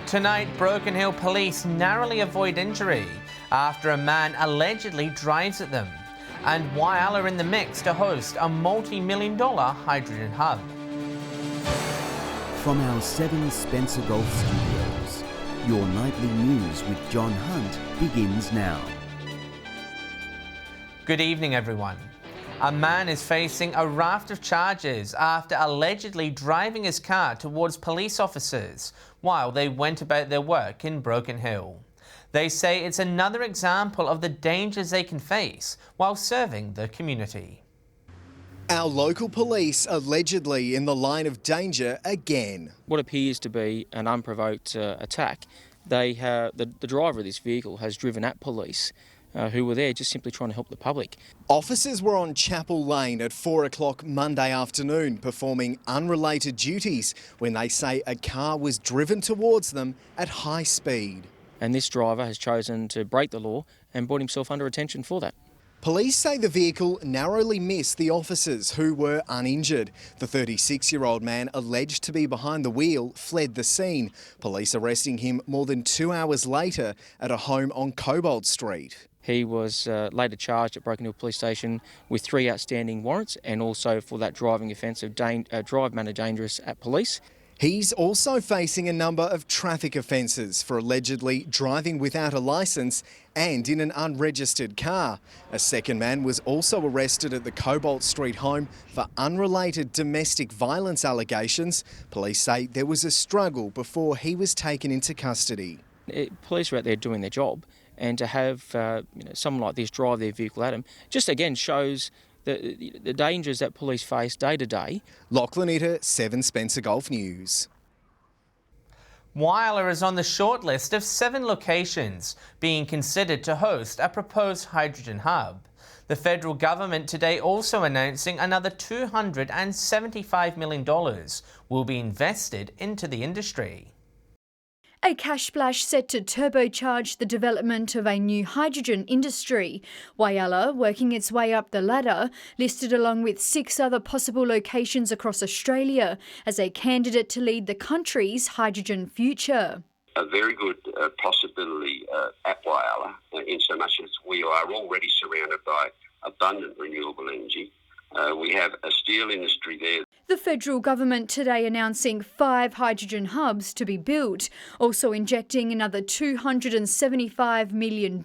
Tonight, Broken Hill police narrowly avoid injury after a man allegedly drives at them. And Whyalla are in the mix to host a multi-million-dollar hydrogen hub. From our 7 Spencer Golf Studios, your nightly news with John Hunt begins now. Good evening, everyone. A man is facing a raft of charges after allegedly driving his car towards police officers while they went about their work in Broken Hill. They say it's another example of the dangers they can face while serving the community. Our local police allegedly in the line of danger again. What appears to be an unprovoked attack, the driver of this vehicle has driven at police who were there just simply trying to help the public. Officers were on Chapel Lane at 4 o'clock Monday afternoon performing unrelated duties when they say a car was driven towards them at high speed. And this driver has chosen to break the law and brought himself under attention for that. Police say the vehicle narrowly missed the officers who were uninjured. The 36-year-old man alleged to be behind the wheel fled the scene, police arresting him more than 2 hours later at a home on Cobalt Street. He was later charged at Broken Hill Police Station with 3 outstanding warrants and also for that driving offence of drive manner dangerous at police. He's also facing a number of traffic offences for allegedly driving without a licence and in an unregistered car. A second man was also arrested at the Cobalt Street home for unrelated domestic violence allegations. Police say there was a struggle before he was taken into custody. Police are out there doing their job, and to have someone like this drive their vehicle at them just again shows the dangers that police face day to day. Lachlan Itter, 7 Spencer Golf News. Whyalla is on the shortlist of 7 locations being considered to host a proposed hydrogen hub. The federal government today also announcing another $275 million will be invested into the industry. A cash splash set to turbocharge the development of a new hydrogen industry. Whyalla, working its way up the ladder, listed along with 6 other possible locations across Australia as a candidate to lead the country's hydrogen future. A very good possibility at Whyalla, in so much as we are already surrounded by abundant renewable energy. We have a steel industry there. The federal government today announcing 5 hydrogen hubs to be built, also injecting another $275 million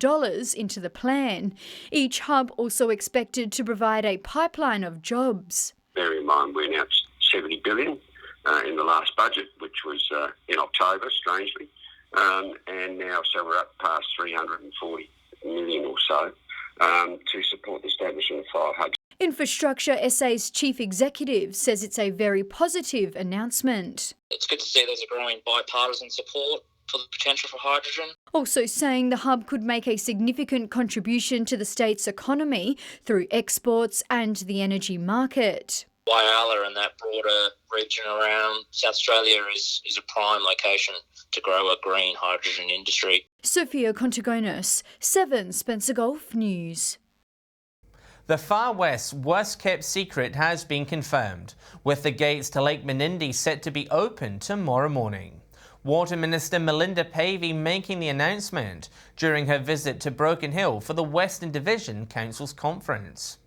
into the plan. Each hub also expected to provide a pipeline of jobs. Bear in mind we announced $70 billion in the last budget, which was in October, strangely, and now so we're up past $340 million or so to support the establishment of 5 hubs. Infrastructure SA's chief executive says it's a very positive announcement. It's good to see there's a growing bipartisan support for the potential for hydrogen. Also saying the hub could make a significant contribution to the state's economy through exports and the energy market. Whyalla and that broader region around South Australia is a prime location to grow a green hydrogen industry. Sophia Contagonis, 7 Spencer Golf News. The Far West's worst-kept secret has been confirmed, with the gates to Lake Menindee set to be open tomorrow morning. Water Minister Melinda Pavey making the announcement during her visit to Broken Hill for the Western Division Council's conference.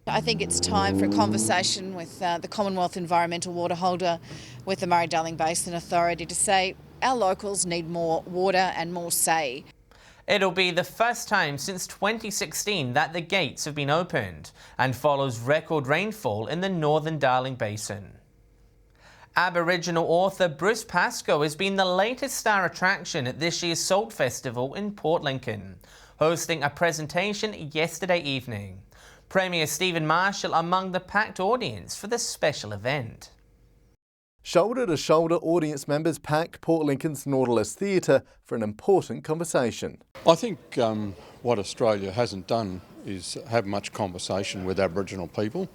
I think it's time for a conversation with the Commonwealth Environmental Water Holder, with the Murray-Darling Basin Authority to say our locals need more water and more say. It'll be the first time since 2016 that the gates have been opened and follows record rainfall in the Northern Darling Basin. Aboriginal author Bruce Pascoe has been the latest star attraction at this year's Salt Festival in Port Lincoln, hosting a presentation yesterday evening. Premier Stephen Marshall among the packed audience for the special event. Shoulder-to-shoulder audience members pack Port Lincoln's Nautilus Theatre for an important conversation. I think what Australia hasn't done is have much conversation with Aboriginal people,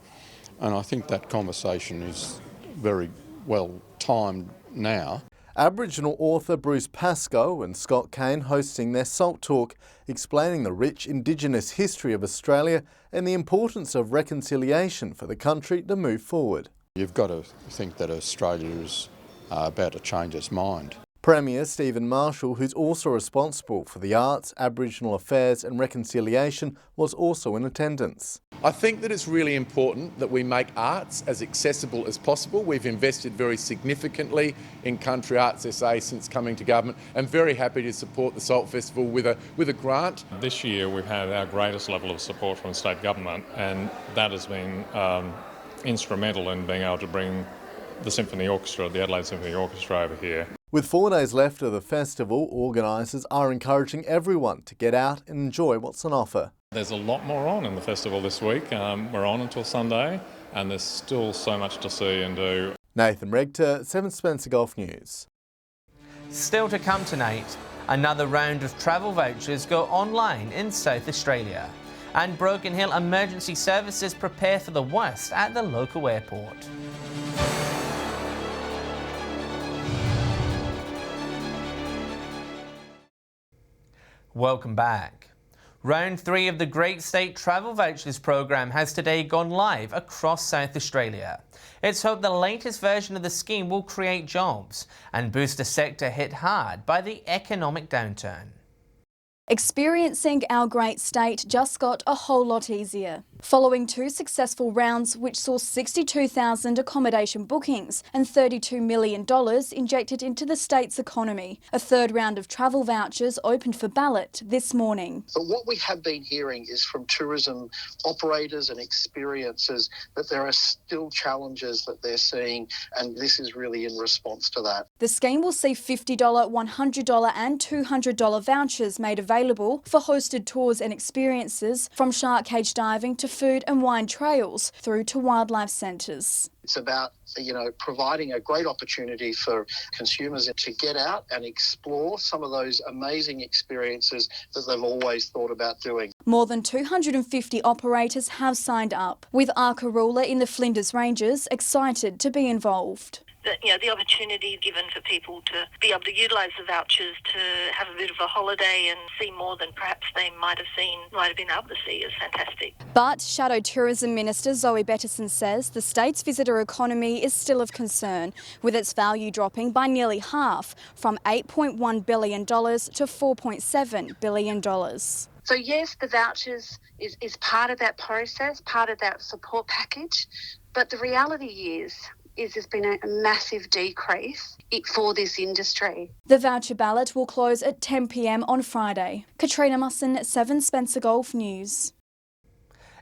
and I think that conversation is very well timed now. Aboriginal author Bruce Pascoe and Scott Kane hosting their Salt Talk, explaining the rich Indigenous history of Australia and the importance of reconciliation for the country to move forward. You've got to think that Australia is about to change its mind. Premier Stephen Marshall, who's also responsible for the arts, Aboriginal affairs and reconciliation, was also in attendance. I think that it's really important that we make arts as accessible as possible. We've invested very significantly in Country Arts SA since coming to government, and very happy to support the Salt Festival with a grant. This year we've had our greatest level of support from the state government, and that has been instrumental in being able to bring the Symphony Orchestra, the Adelaide Symphony Orchestra, over here. With 4 days left of the festival, organisers are encouraging everyone to get out and enjoy what's on offer. There's a lot more on in the festival this week. We're on until Sunday, and there's still so much to see and do. Nathan Regter, 7 Spencer Golf News. Still to come tonight, another round of travel vouchers go online in South Australia. And Broken Hill Emergency Services prepare for the worst at the local airport. Welcome back. Round 3 of the Great State Travel Vouchers programme has today gone live across South Australia. It's hoped the latest version of the scheme will create jobs and boost a sector hit hard by the economic downturn. Experiencing our great state just got a whole lot easier. Following 2 successful rounds which saw 62,000 accommodation bookings and $32 million injected into the state's economy, a 3rd round of travel vouchers opened for ballot this morning. But what we have been hearing is from tourism operators and experiencers that there are still challenges that they're seeing, and this is really in response to that. The scheme will see $50, $100 and $200 vouchers made available for hosted tours and experiences, from shark cage diving to food and wine trails through to wildlife centres. It's about, providing a great opportunity for consumers to get out and explore some of those amazing experiences that they've always thought about doing. More than 250 operators have signed up, with Arkaroola in the Flinders Ranges excited to be involved. The opportunity given for people to be able to utilise the vouchers to have a bit of a holiday and see more than perhaps they might have been able to see is fantastic. But Shadow Tourism Minister Zoe Bettison says the state's visitor economy is still of concern, with its value dropping by nearly half, from $8.1 billion to $4.7 billion. So yes, the vouchers is part of that process, part of that support package, but the reality is there's been a massive decrease for this industry. The voucher ballot will close at 10 p.m. on Friday. Katrina Musson, 7 Spencer Golf News.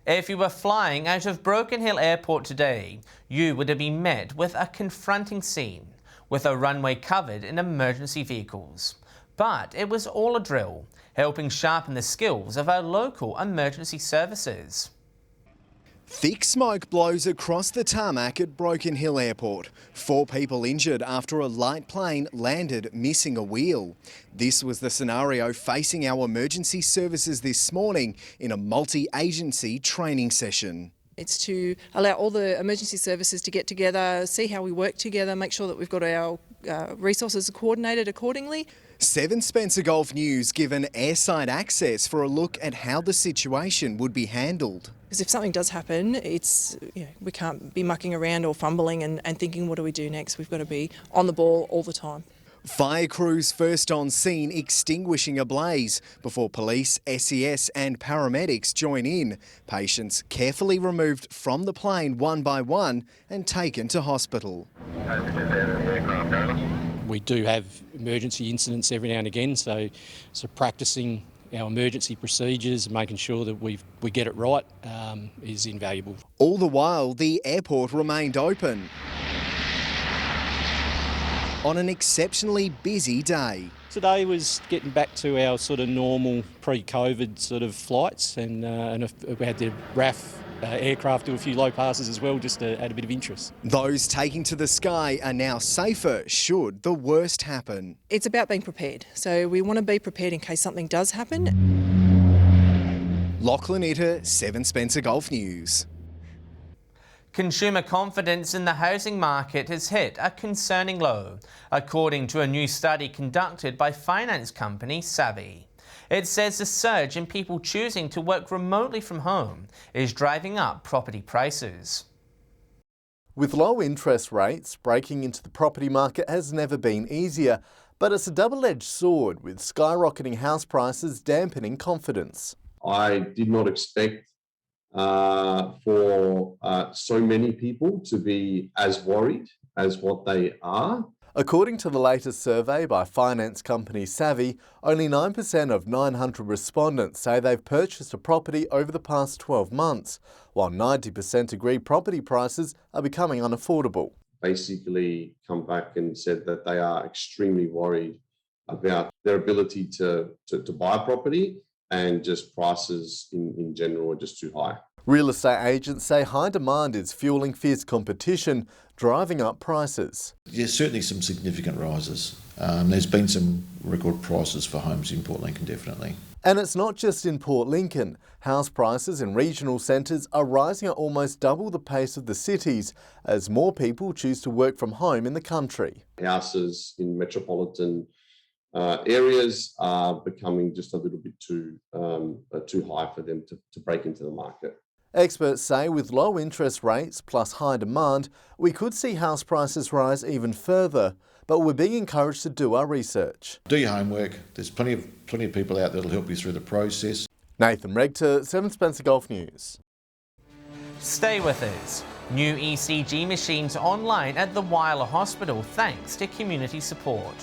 If you were flying out of Broken Hill Airport today, you would have been met with a confronting scene, with a runway covered in emergency vehicles. But it was all a drill, helping sharpen the skills of our local emergency services. Thick smoke blows across the tarmac at Broken Hill Airport. 4 people injured after a light plane landed missing a wheel. This was the scenario facing our emergency services this morning in a multi-agency training session. It's to allow all the emergency services to get together, see how we work together, make sure that we've got our resources coordinated accordingly. 7 Spencer Golf News given airside access for a look at how the situation would be handled. Because if something does happen, we can't be mucking around or fumbling and thinking, what do we do next? We've got to be on the ball all the time. Fire crews first on scene extinguishing a blaze before police, SES and paramedics join in. Patients carefully removed from the plane one by one and taken to hospital. We do have emergency incidents every now and again, so practising our emergency procedures, making sure that we get it right is invaluable. All the while, the airport remained open on an exceptionally busy day. Today was getting back to our sort of normal pre-COVID sort of flights, and we had the RAF aircraft do a few low passes as well, just to add a bit of interest. Those taking to the sky are now safer should the worst happen. It's about being prepared, so we want to be prepared in case something does happen. Lachlan Itter, 7 Spencer Golf News. Consumer confidence in the housing market has hit a concerning low, according to a new study conducted by finance company Savvy. It says the surge in people choosing to work remotely from home is driving up property prices. With low interest rates, breaking into the property market has never been easier, But it's a double-edged sword, with skyrocketing house prices dampening confidence. I did not expect for so many people to be as worried as what they are. According to the latest survey by finance company Savvy, only 9% of 900 respondents say they've purchased a property over the past 12 months, while 90% agree property prices are becoming unaffordable. Basically come back and said that they are extremely worried about their ability to buy property, and just prices in general are just too high. Real estate agents say high demand is fueling fierce competition, driving up prices. There's certainly some significant rises. There's been some record prices for homes in Port Lincoln, definitely. And it's not just in Port Lincoln. House prices in regional centres are rising at almost double the pace of the cities as more people choose to work from home in the country. Houses in metropolitan areas are becoming just a little bit too high for them to break into the market. Experts say with low interest rates plus high demand, we could see house prices rise even further, but we're being encouraged to do our research. Do your homework. There's plenty of people out there that'll help you through the process. Nathan Regter, 7 Spencer Golf News. Stay with us. New ECG machines online at the Whyalla Hospital thanks to community support.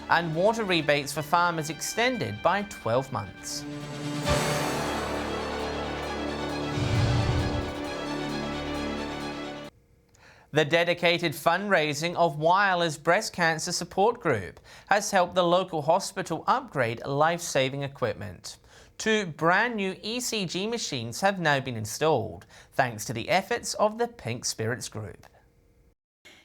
And water rebates for farmers extended by 12 months. The dedicated fundraising of Whyalla's breast cancer support group has helped the local hospital upgrade life-saving equipment. 2 brand new ECG machines have now been installed, thanks to the efforts of the Pink Spirits group.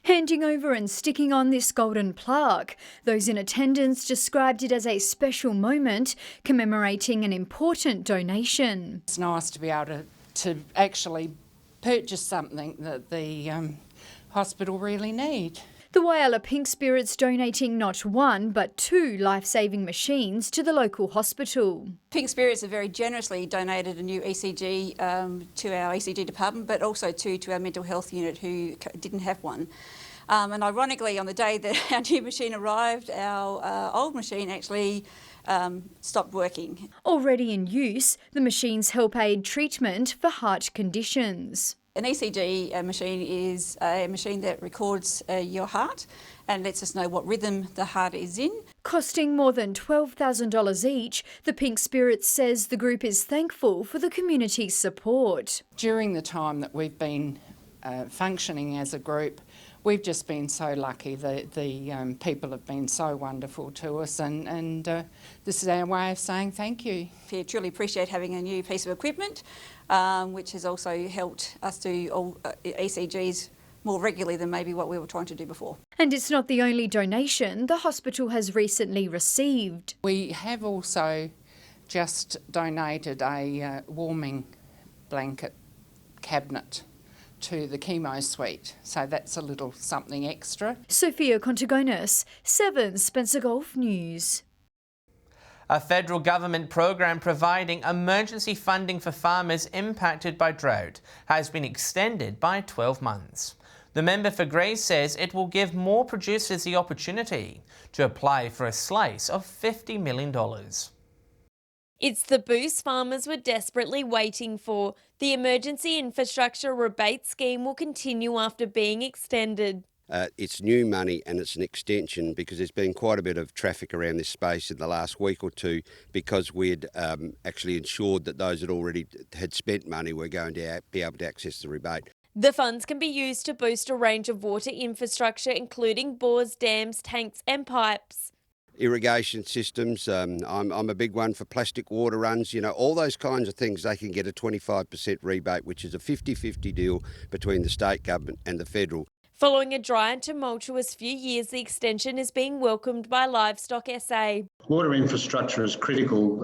Handing over and sticking on this golden plaque, those in attendance described it as a special moment commemorating an important donation. It's nice to be able to actually purchase something that the hospital really need. The Whyalla Pink Spirits donating not 1 but 2 life-saving machines to the local hospital. Pink Spirits have very generously donated a new ECG to our ECG department, but also to our mental health unit who didn't have one. And ironically, on the day that our new machine arrived, our old machine actually stopped working. Already in use, the machines help aid treatment for heart conditions. An ECG machine is a machine that records your heart and lets us know what rhythm the heart is in. Costing more than $12,000 each, the Pink Spirits says the group is thankful for the community's support. During the time that we've been functioning as a group, we've just been so lucky. The people have been so wonderful to us, and this is our way of saying thank you. We truly appreciate having a new piece of equipment, which has also helped us do all ECGs more regularly than maybe what we were trying to do before. And it's not the only donation the hospital has recently received. We have also just donated a warming blanket cabinet to the chemo suite, so that's a little something extra. Sophia Contagonis, 7 Spencer Golf News. A federal government program providing emergency funding for farmers impacted by drought has been extended by 12 months. The member for Grey says it will give more producers the opportunity to apply for a slice of $50 million. It's the boost farmers were desperately waiting for. The Emergency Infrastructure Rebate Scheme will continue after being extended. It's new money and it's an extension because there's been quite a bit of traffic around this space in the last week or two because we'd actually ensured that those that already had spent money were going to be able to access the rebate. The funds can be used to boost a range of water infrastructure, including bores, dams, tanks and pipes. Irrigation systems, I'm a big one for plastic water runs, all those kinds of things, they can get a 25% rebate, which is a 50-50 deal between the state government and the federal. Following a dry and tumultuous few years, the extension is being welcomed by Livestock SA. Water infrastructure is critical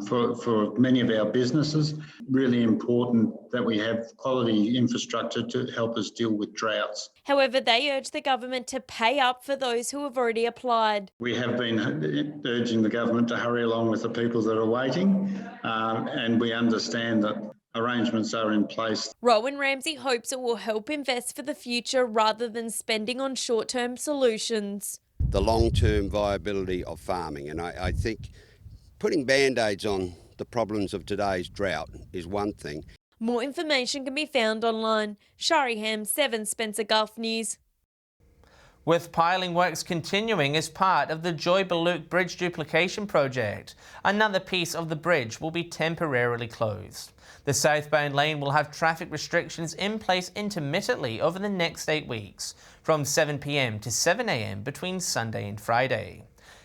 for many of our businesses. Really important that we have quality infrastructure to help us deal with droughts. However, they urge the government to pay up for those who have already applied. We have been urging the government to hurry along with the people that are waiting, and we understand that arrangements are in place. Rowan Ramsey hopes it will help invest for the future rather than spending on short-term solutions. the long-term viability of farming. And I think putting band-aids on the problems of today's drought is one thing. More information can be found online. Shari Ham, 7 Spencer Gulf News. With piling works continuing as part of the Beluke Bridge duplication project, another piece of the bridge will be temporarily closed. The southbound lane will have traffic restrictions in place intermittently over the next 8 weeks, from 7 p.m. to 7 a.m. between Sunday and Friday.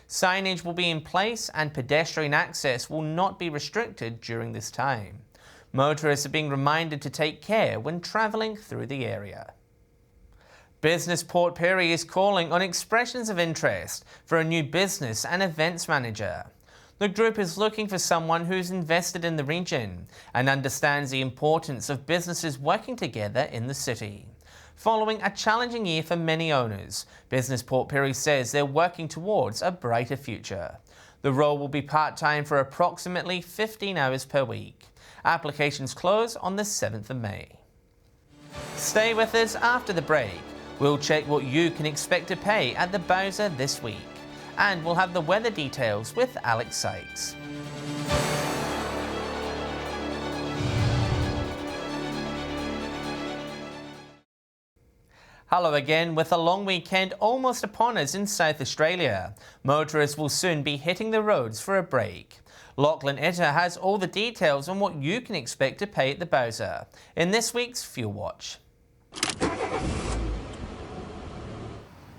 Signage will be in place and pedestrian access will not be restricted during this time. Motorists are being reminded to take care when travelling through the area. Business Port Pirie is calling on expressions of interest for a new business and events manager. The group is looking for someone who's invested in the region and understands the importance of businesses working together in the city. Following a challenging year for many owners, Business Port Pirie says they're working towards a brighter future. The role will be part-time for approximately 15 hours per week. Applications close on the 7th of May. Stay with us after the break. We'll check what you can expect to pay at the Bowser this week. And we'll have the weather details with Alex Sykes. Hello again. With a long weekend almost upon us in South Australia, motorists will soon be hitting the roads for a break. Lachlan Itter has all the details on what you can expect to pay at the Bowser in this week's Fuel Watch.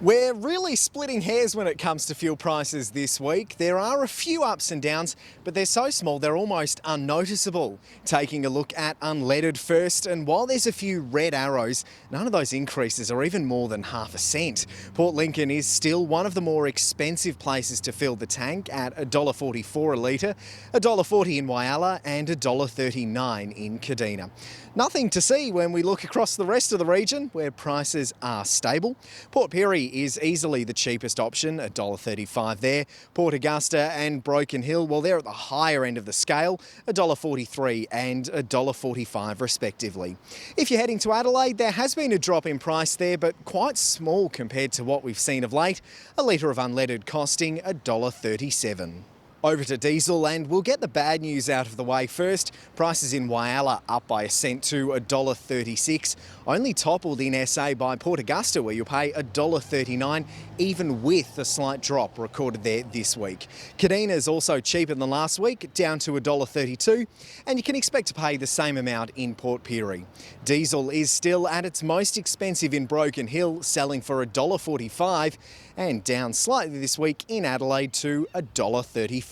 We're really splitting hairs when it comes to fuel prices this week. There are a few ups and downs, but they're so small they're almost unnoticeable. Taking a look at unleaded first, and while there's a few red arrows, none of those increases are even more than half a cent. Port Lincoln is still one of the more expensive places to fill the tank at $1.44 a litre, $1.40 in Whyalla and $1.39 in Kadina. Nothing to see when we look across the rest of the region where prices are stable. Port Pirie is easily the cheapest option, $1.35 there. Port Augusta and Broken Hill, well, they're at the higher end of the scale, $1.43 and $1.45 respectively. If you're heading to Adelaide, there has been a drop in price there, but quite small compared to what we've seen of late. A litre of unleaded costing $1.37. Over to diesel, and we'll get the bad news out of the way first. Prices in Whyalla up by a cent to $1.36, only toppled in SA by Port Augusta, where you'll pay $1.39, even with a slight drop recorded there this week. Kadina is also cheaper than last week, down to $1.32, and you can expect to pay the same amount in Port Pirie. Diesel is still at its most expensive in Broken Hill, selling for $1.45, and down slightly this week in Adelaide to $1.34.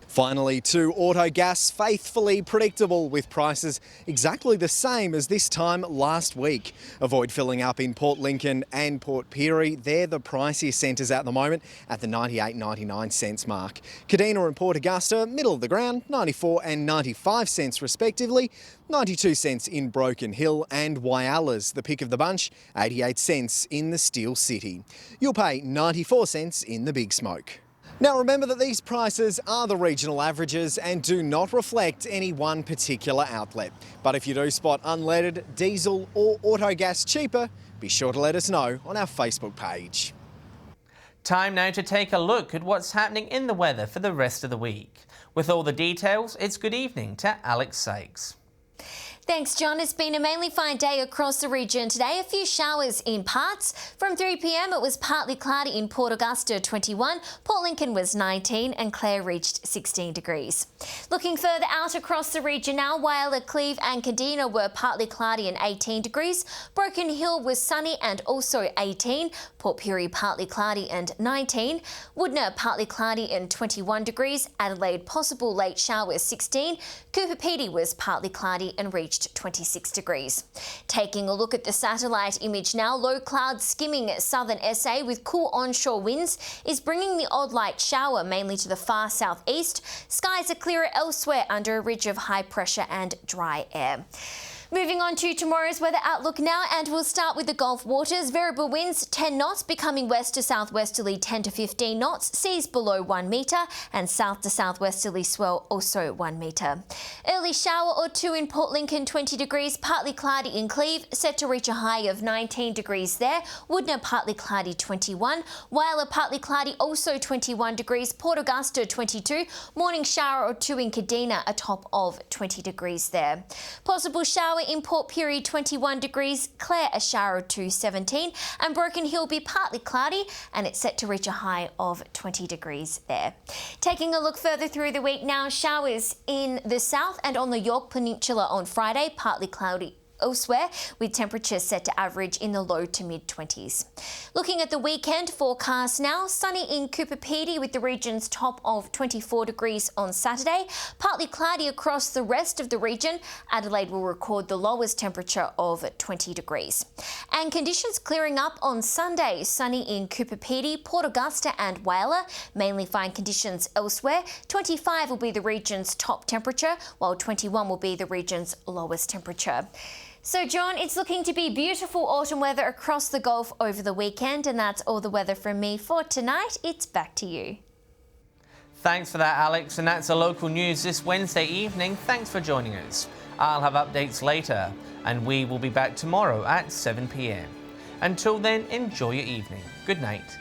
Finally, to Autogas, faithfully predictable with prices exactly the same as this time last week. Avoid filling up in Port Lincoln and Port Pirie. They're the priciest centres at the moment at the 98.99 cents mark. Kadina and Port Augusta, middle of the ground, 94 and 95 cents respectively. 92 cents in Broken Hill, and Whyalla's the pick of the bunch, 88 cents in the Steel City. You'll pay 94 cents in the Big Smoke. Now remember that these prices are the regional averages and do not reflect any one particular outlet. But if you do spot unleaded, diesel or Autogas cheaper, be sure to let us know on our Facebook page. Time now to take a look at what's happening in the weather for the rest of the week. With all the details, it's good evening to Alex Sykes. Thanks, John. It's been a mainly fine day across the region today. A few showers in parts. From 3 p.m, it was partly cloudy in Port Augusta, 21. Port Lincoln was 19 and Clare reached 16 degrees. Looking further out across the region now, Whyalla, Cleve and Kadina were partly cloudy and 18 degrees. Broken Hill was sunny and also 18. Port Pirie partly cloudy and 19. Woodner partly cloudy and 21 degrees. Adelaide possible late showers 16. Cooper Pedy was partly cloudy and reached 26 degrees. Taking a look at the satellite image now, low clouds skimming southern SA with cool onshore winds is bringing the odd light shower mainly to the far southeast. Skies are clearer elsewhere under a ridge of high pressure and dry air. Moving on to tomorrow's weather outlook now, and we'll start with the Gulf waters. Variable winds 10 knots, becoming west to southwesterly 10 to 15 knots, seas below 1 metre, and south to southwesterly swell also 1 metre. Early shower or two in Port Lincoln, 20 degrees, partly cloudy in Cleve, set to reach a high of 19 degrees there. Woodner partly cloudy 21, Whyalla partly cloudy also 21 degrees, Port Augusta 22, morning shower or two in Kadina, a top of 20 degrees there. Possible shower in Port Pirie 21 degrees, Clare a shower or two 17, and Broken Hill be partly cloudy and it's set to reach a high of 20 degrees there. Taking a look further through the week now, showers in the south and on the York Peninsula on Friday, partly cloudy elsewhere, with temperatures set to average in the low to mid-20s. Looking at the weekend forecast now, sunny in Cooper Pedy with the region's top of 24 degrees on Saturday, partly cloudy across the rest of the region. Adelaide will record the lowest temperature of 20 degrees. And conditions clearing up on Sunday, sunny in Cooper Pedy, Port Augusta and Whyalla, mainly fine conditions elsewhere. 25 will be the region's top temperature, while 21 will be the region's lowest temperature. So John, it's looking to be beautiful autumn weather across the Gulf over the weekend, and that's all the weather from me for tonight. It's back to you. Thanks for that, Alex, and that's the local news this Wednesday evening. Thanks for joining us. I'll have updates later, and we will be back tomorrow at 7 p.m. Until then, enjoy your evening. Good night.